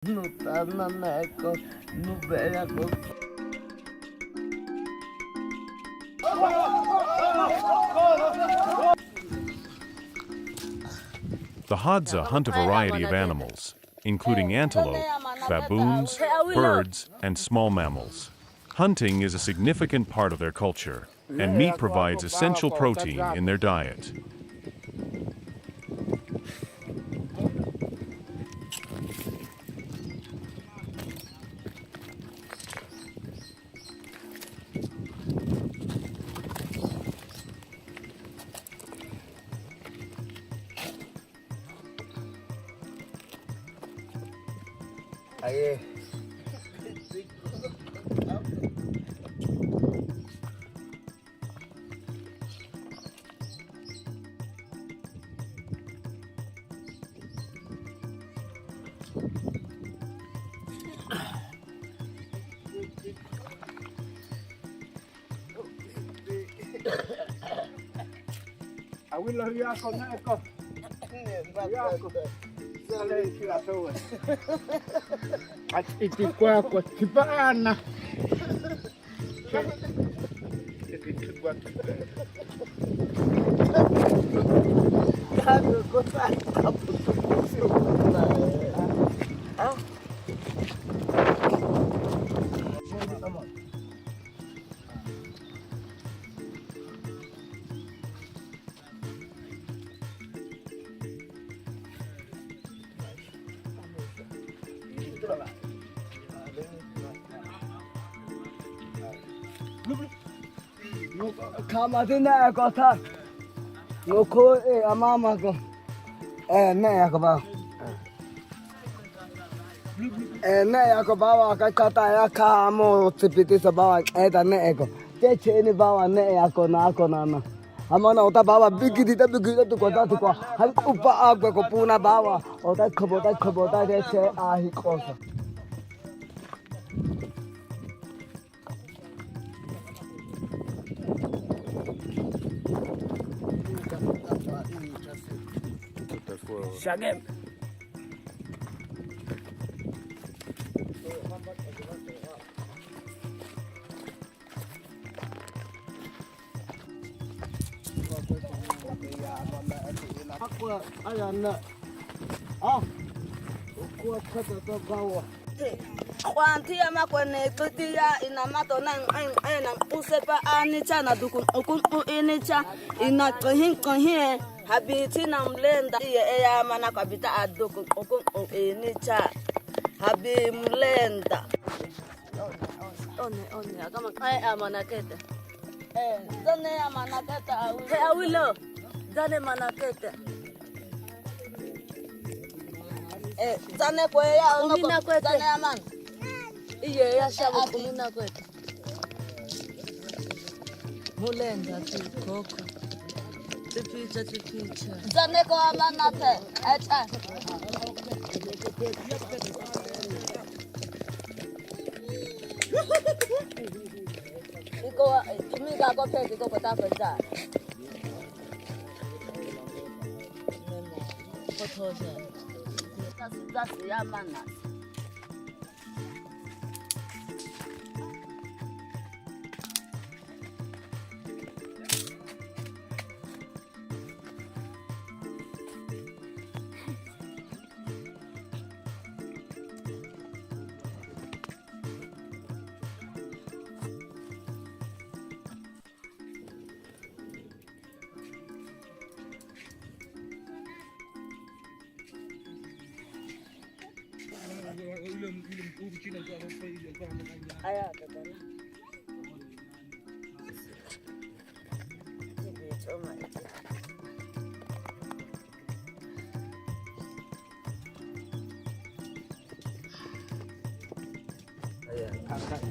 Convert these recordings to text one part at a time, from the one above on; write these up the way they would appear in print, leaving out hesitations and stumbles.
The Hadza hunt a variety of animals, including antelope, baboons, birds, and small mammals. Hunting is a significant part of their culture, and meat provides essential protein in their diet. Kama tena kota, ngoko amama ko, ne yakoba, ne yakoba kakata ya kamo tipiti sabawa ne eko, teche ni bawa ne yako na ako nana, amana ota bawa bigidi tu kota tu kwa, hal upa agwe ko puna bawa, ota kobota teche ahi kosa. Shagem. Kwantia makone tutia inamato nang usepa anicha na dukun inicha inakohin habiti na mlenda ya mana kabita adukun inicha habi mlenda one kama amana kete done amana kete awilo done mana kete zane kwa ya ngoko zane aman iye ya shabo kumina kwetu mulenda tikoko tipicha zane kwa amana te acha iko tumiga kwa peke kwa kutafuta fotoja that's ya mana Aya kadana.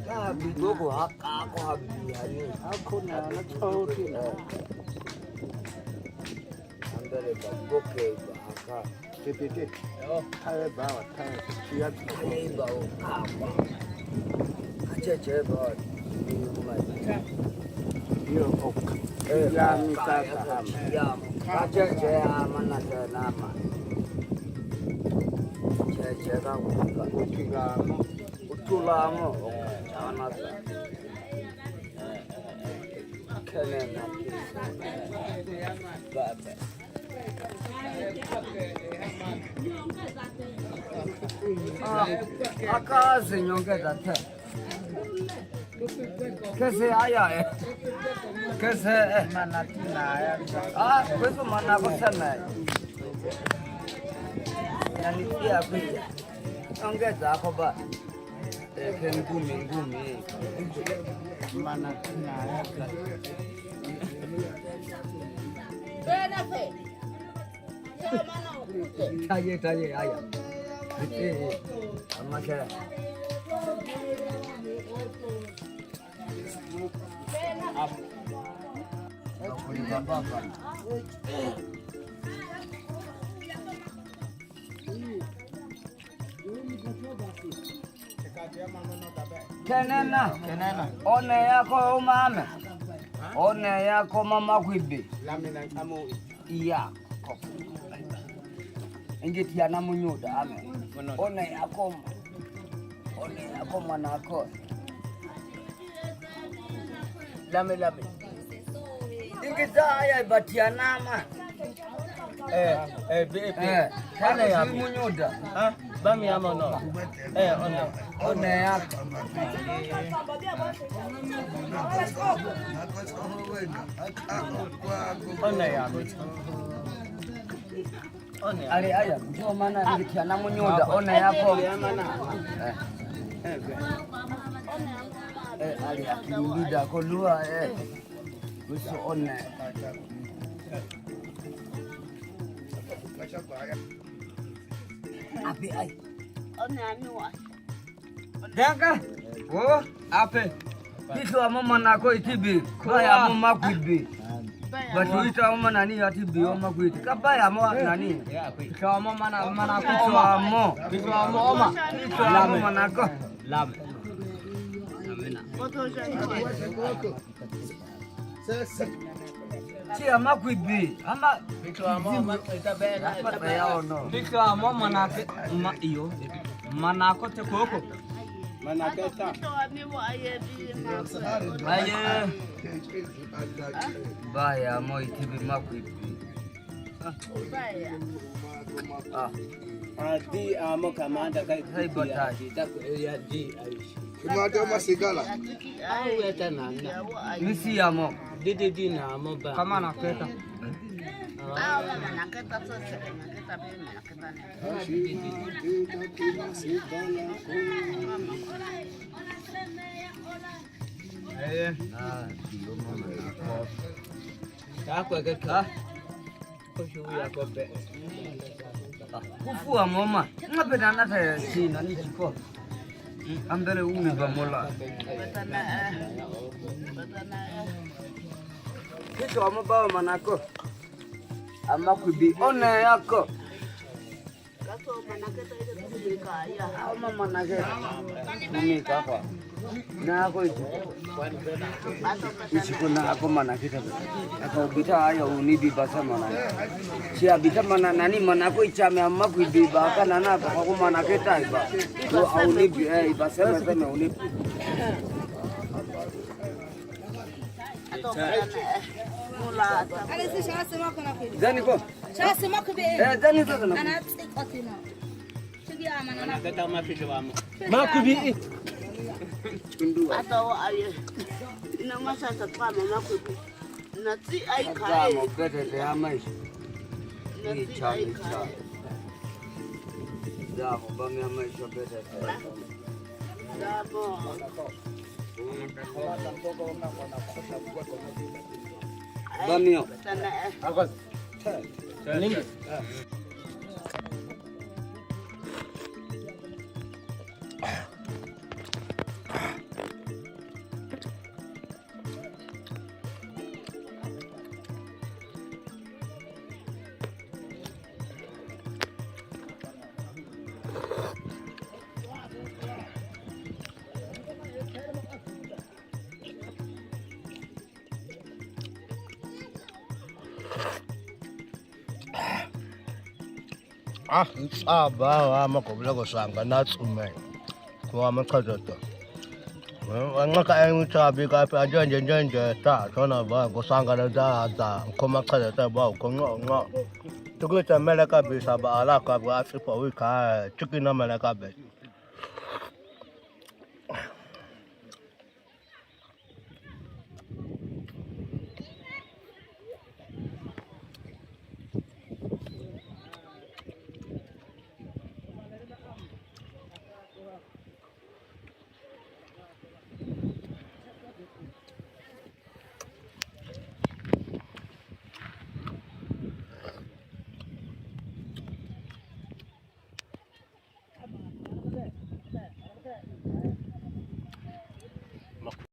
Aya bidogo ako habi hani ako na choti na andare baboke aka tete tae bawa tae chia tae bawa apa ache bawa yo ok ya mi ta ya ache ama na nama che cheka utulamo anasa kenena baba akazi nyongeza te kese aya kese manatina aya kwetu mana kusema yani pia pia ongeza hapo ba ngumi manatina aya taye aya amakera kenena one yako umame one yako mama kwibi iya ingeti yana munyuda ame one yako mwanako lame ingeza haya batia nama kana ya munyuda bami ama no one yako ali aya ndio maana ingeti yana munyuda one yako ali akilida kolua kuso one api ai one anua danga wo ape kiso mama nako itibi baya mama kwibi batu ita mama nani atibi mama kwiti kabaya mama nani kiso mama na mama kiso mama mama nako lame Tia makwibi ama bikwa mama itabena bikwa mama na ma iyo manako te koko manako ta aye baya mo itibi makwibi adi amo kamanda kai bataji ya di aishi Kimada masigala. Au eta nana. Misi amo. Didi na amo ba. Kama na keta. mama naketa sasa naketa mimi naketa ndio mama nako. Kako kaka. Kushuya kope. Kufua mama. Ngapenda nata sina nichiko. Ambele umi bamola. Kitu amabawa manako. Amakwibi one yako. kaso manaketa ile kubika ya Ama manaketa. Mimi kaka. Na ako itu. Ichiko na ako manaketa. Ako bita ayo unibi basa manaketa. Sia bita mana nani manako ichame amakwibi baka nana ako manaketa iba. Lo unibi ibasa na unibi. mula Allez, c'est moi qu'on a fait. Zani ko? C'est moi qui vais. Zani sasa na. Ana tsikotino. Sigia mana na. Naketa mafisho wamo. Makubi. Chundua. atawa aye ina masasa kama makubi nati aikae Kama pete ya maisha. Ni nati chama aikae cha. Damo bami ya maisha pete. damo Bamio. sana Akos. Ningi. Aba amakobula kosanga natsume. Kwa makhazoto. Ngaka engchabi ka pa nje ta thona ba kosanga na da koma khazoto ba ngo. Tukle chamela ka bisa ba ala ka ba sipo wi ka chukina mala ka be.